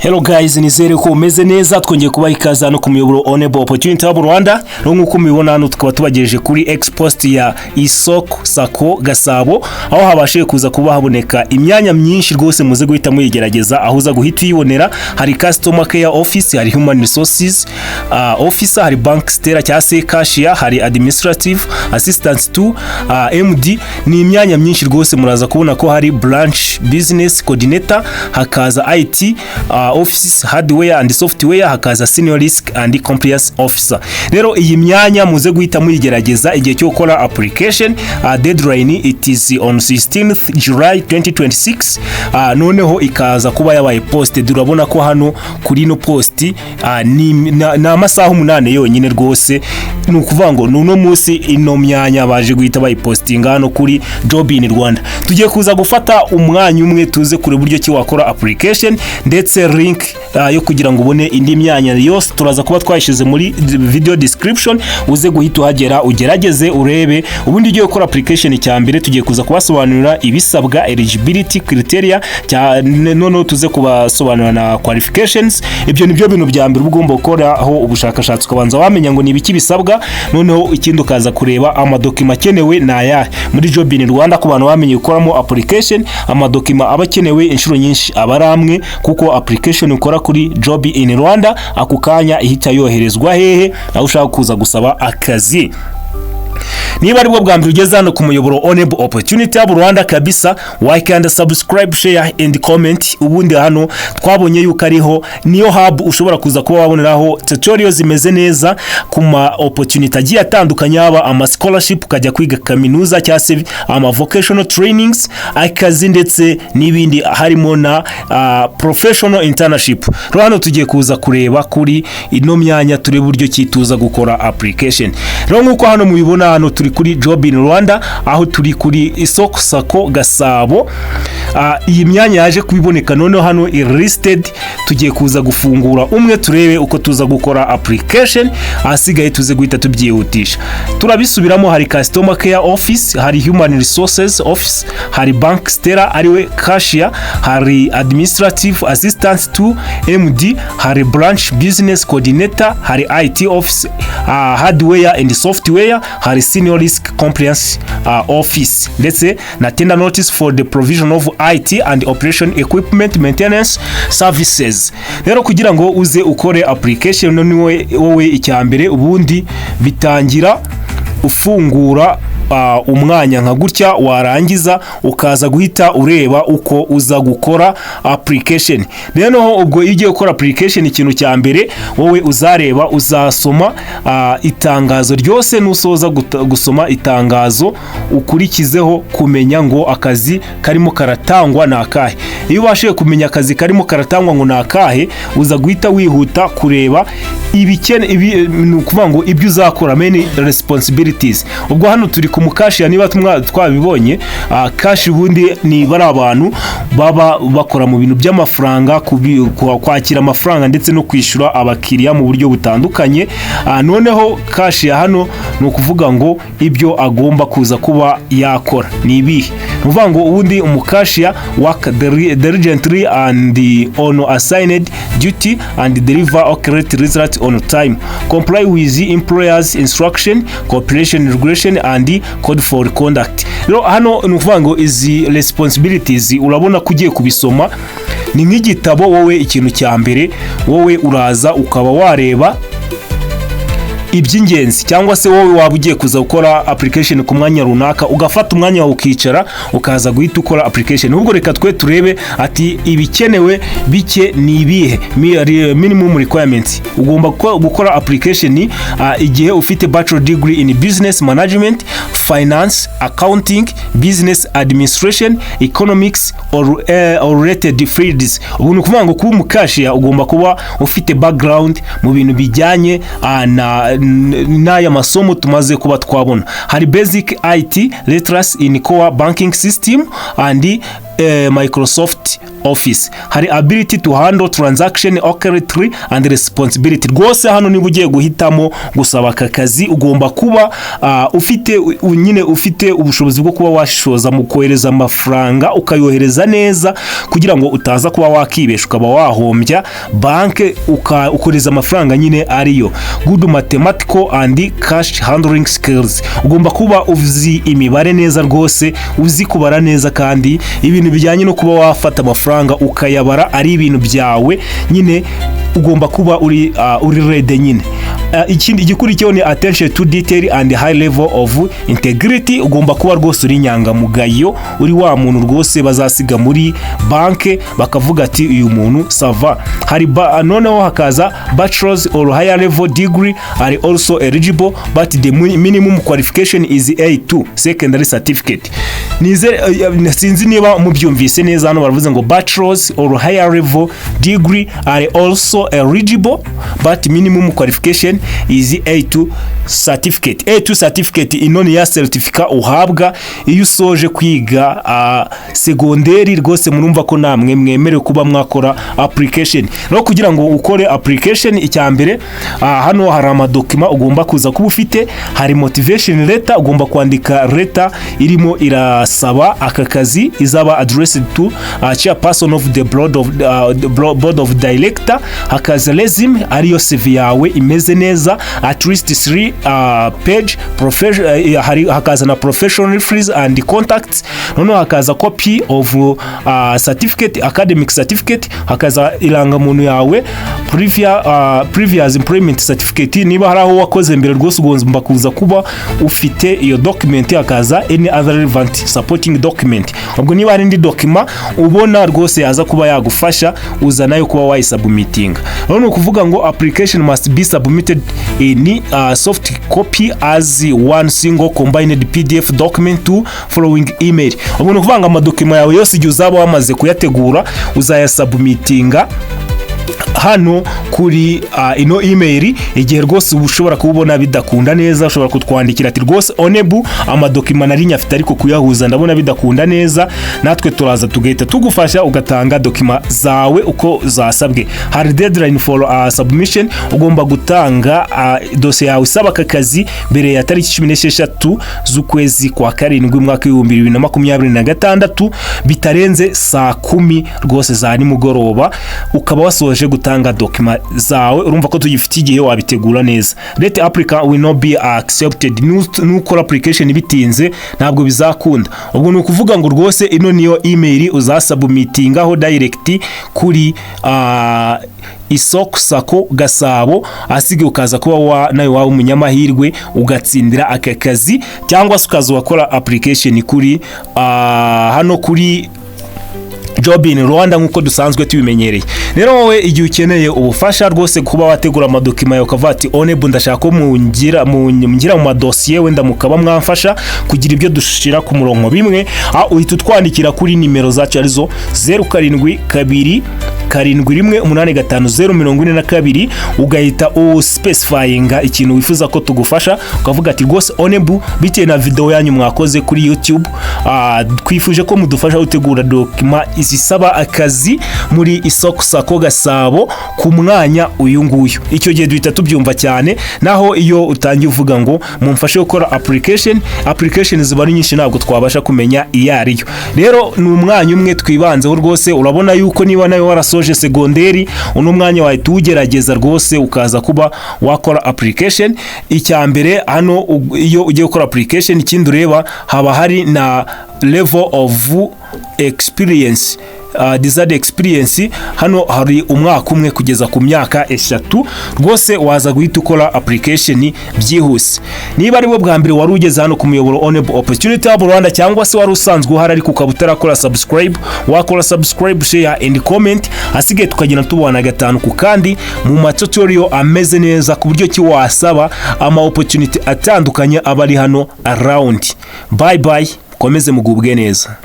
Hello guys, nizere ko umeze neza. Twongeye kubaha ikaze hano ku muyoboro Onebu Opportunity Hub Rwanda. Nk'uko mubibona hano tukaba tubagejeje kuri expost ya ISOKO SACCO Gasabo, aho habashije kuza kuba haboneka imyanya myinshi rwose muze guhita muyigerageza, aho uza guhita uyibonera. Hari customer care office, hari human resources officer, hari bank teller cyangwa se cashier, hari administrative assistant to MD. Ni imyanya myinshi rwose muraza kubona ko hari branch business coordinator, hakaza IT offices, hardware and software, hakaza senior risk and compliance officer. Rero iyi myanya muze guhita muyigerageza. Igihe cyo gukora application deadline it is on 16th July 2026. Noneho ikaza kuba yabaye posted. Urabona ko hano kuri no post ni amasaha 8 yonyine rwose. Ni ukuvuga ngo nuno munsi ino myanya baje guhita bayipostinga hano kuri Job in Rwanda. Tugiye kuza gufata umwanya umwe tuze kure buryo ki wakora application ndetse link yo kugira ngo ubone indi myanya yose turaza kuba twayishize muri video description. Uze guhita uhagera ugerageze urebe. Ubundi ugiye gukora application cya mbere tugiye kuza kubasobanurira ibisabwa, eligibility criteria, noneho tuze kubasobanurira na qualifications. Ibyo nibyo bintu bya mbere ugomba gukora aho ubushakashatsi ukabanza wamenya ngo nibiki bisabwa. Noneho ikindi ukaza kureba amadokima akenewe na ya muri Job in Rwanda. Ku bantu bamenye gukoramo application, amadokima abakenewe inshuro nyinshi abaramwe, kuko application ukora kuri Job in Rwanda ako kanya ihita yoherezwa hehe aho ushaka kuza gusaba akazi. Niba ari bwo bwa mbere ugeze hano ku muyoboro Onebu Opportunity Hub Rwanda kabisa, wakanda subscribe, share and comment. Ubundi hano twabonye yuko ariho niyo hub ushobora kuza kuba waboneraho tutorials zimeze neza ku ma opportunity agiye atandukanye, aba ama scholarship ukajya kwiga kaminuza cyangwa se ama vocational trainings, akazi ndetse n'ibindi harimo na professional internship. Hano tugiye kuza kureba kuri ino myanya turebe buryo kituza gukora application. Rero nkuko hano mubibona hano turi kuri Job in Rwanda, aho turi kuri ISOKO SACCO Gasabo. Iyi myanya yaje kubiboneka none hano listed. Tugiye kuza gufungura umwe turebe uko tuza gukora application, asigaye tuze guhita tubyihutisha. Turabisubiramo. Hari customer care office, hari human resources office, hari bank teller ariwe cashier, hari administrative assistant to MD, hari branch business coordinator, hari IT office, hardware and software, hari senior risk compliance office, ndetse na tender notice for the provision of IT and operation equipment maintenance services. Rero kugira ngo uze ukore application none wowe icyambere ubundi bitangira ufungura umwanya nka gutya, warangiza ukaza guhita ureba uko uza gukora application. Rero ubwo igiye gukora application ikintu cya mbere wowe uzareba, uzasoma itangazo ryose. Nusoza gusoma itangazo ukurikizeho kumenya ngo akazi karimo karatangwa na akahe. Iyo ubashije kumenya akazi karimo karatangwa ngo na akahe, uza guhita wihuta kureba ni ukuvuga ngo ibyo uzakora, main responsibilities. Ubwo hano turi ku mukashiya, niba twabibonye kashi ubundi ni bari abantu baba bakora mu bintu by'amafaranga, kwakira amafaranga ndetse no kwishura abakiriya mu buryo butandukanye. Noneho kashi hano ni ukuvuga ngo ibyo agomba kuza kuba yakora ni ibihe. Uvuga ngo ubundi umukashiya work diligently and on assigned duty and deliver accurate result on time, comply with the employer's instruction, cooperation regulation and code for conduct. Rero hano ni ukuvuga ngo izi responsibilities urabona kugiye kubisoma ni nk'igitabo. Wowe ikintu cya mbere wowe uraza ukaba wareba iby'ingenzi, cyangwa se wowe waba ugiye kuza gukora application ku mwanya runaka, ugafata umwanya wawe ukicara ukaza guhita ukora application. Ubwo reka twe turebe ati ibikenewe bike ni ibihe, minimum requirements. Ugomba gukora application igihe ufite Bachelor degree in business management, finance, accounting, business administration, economics or related fields. Ubu ni ukuvuga ngo kuba umukashiya ugomba kuba ufite background mu bintu bijyanye n'aya masomo tumaze kuba twabona. Hari basic IT literacy in core banking system and Microsoft Office, hari ability to handle transaction accurately and responsibility. Rwose hano niba ugiye guhitamo gusaba Akakazi ugomba kuba ufite ubushobozi bwo kuba washoza mu kohereza amafaranga ukayohereza neza kugira ngo utaza kuba wakibesha ukaba wahombya banke ukohereza amafaranga nyine ariyo. Good mathematical and cash handling skills, ugomba kuba uzi imibare neza rwose, uzi kubara neza, kandi ibintu bijyanye no kuba wafata amafaranga ukayabara ari ibintu byawe nyine ugomba kuba uri ready nyine. Ikindi gikurikiyeho ni attention to detail and high level of integrity, ugomba kuba rwose uri nyangamugayo, uri wa muntu rwose bazasiga muri banke bakavuga ati uyu muntu sava. Hari noneho hakaza bachelor's or higher level degree are also eligible but the minimum qualification is A2 secondary certificate. Sinzi niba mubyumvise neza hano baravuze ngo bachelor's or higher level degree are also eligible but minimum qualification is A2 certificate. A2 certificate inoni ya certificate uhabwa iyo usoje kwiga segonderi rwose. Murumva ko namwe mwemerewe kuba mwakora application. No kugira ngo ukore application, icyambere hano hari amadokima ugomba kuza kuba ufite. Hari motivation letter, ugomba kwandika letter irimo irasaba Akakazi, izaba addressed to chairperson of the board of director. Hakaza resume ariyo CV yawe imeze neza at least 3 page hakaza na professional references and contacts. Noneho hakaza copy of certificate, academic certificate, hakaza irangamuntu yawe, previous employment certificate niba hari aho wakoze mbere rwose ugomba kuza kuba ufite iyo document. Hakaza any other relevant supporting document. Ubwo niba hari indi document ubona rwose yaza kuba yagufasha uza nayo kuba wayisubmitting. Noneho kuvuga ngo application must be submitted in soft copy as one single combined PDF document to following email. Ubwo no kuvanga amadokima yawe yose igihe uzaba wamaze kuyategura uzayasubmitinga hano kuri ino email. Igihe rwose ushobora kubona bidakunda neza ushobora kutwandikira ati rwose Onebu amadokima nari nyafite ariko kuyahuza ndabona bidakunda neza, natwe turaza tugahita tugufasha ugatanga dokima zawe uko zasabwe. Hari deadline for submission, ugomba gutanga dossier yawe isaba Akakazi mbere ya tariki 16 z'ukwezi kwa karindwi mwaka 2026 bitarenze saa 10 rwose za nimugoroba, ukaba wasoje gutanga dokima zawe. Urumva ko tugifite igihe wabitegura neza. Let applicant will not be accepted. Nukora application bitinze ntabwo bizakunda. Ubwo ni kuvuga ngo rwose ino niyo email uzasubmitingaho direct kuri ISOKO SACCO Gasabo, asige ukaza kuba nayo wawe umunyamahirwe ugatsindira Akakazi, cyangwa se ukaza wakora application kuri hano kuri job in Rwanda nkuko dusanzwe tubimenyereye. Rero wowe igihe ukeneye ubufasha rwose kuba wategura amadokima yawe ukavuga ati Onebu ndashaka ko mungira mu madosiye wenda mukaba mwamfasha kugira ibyo dushira ku murongo bimwe, uhita utwandikira kuri nimero zacu arizo 0722 7185042 ugahita specifyinga ikintu wifuza ko tugufasha, ukavuga ati rwose Onebu bitewe na video yanyu mwakoze kuri YouTube twifuje ko mudufasha gutegura dokima izisaba Akazi muri ISOKO SACCO Gasabo ku mwanya uyu nguyu. Icyo gihe duhita tubyumva cyane. Naho iyo utangiye uvuga ngo mumfashe gukora application ziba ari nyinshi ntabwo twabasha kumenya iyo ariyo. Rero ni umwanya umwe twibanzeho rwose. Urabona yuko niba nayo warasoje segonderi uno mwanya wahita ugerageza rwose ukaza kuba wakora application. Icyambere hano iyo ugiye gukora application ikindi ureba haba hari na level of experience, desired experience. Hano hari umwaka umwe kugeza ku myaka 3 rwose waza guhita ukora application byihuse. Niba ari we bwa mbere wari ugeze hano ku muyoboro Onebu Opportunity Hub Rwanda, cyangwa se wari usanzwe uhari ariko ukaba utarakora subscribe, wakora subscribe, share and comment, asige tukagenda tubana gatanu ku kandi mu tutorial ameze neza ku buryo ki wasaba ama opportunity atandukanye abari hano around. Bye bye, komeze mugubwe neza.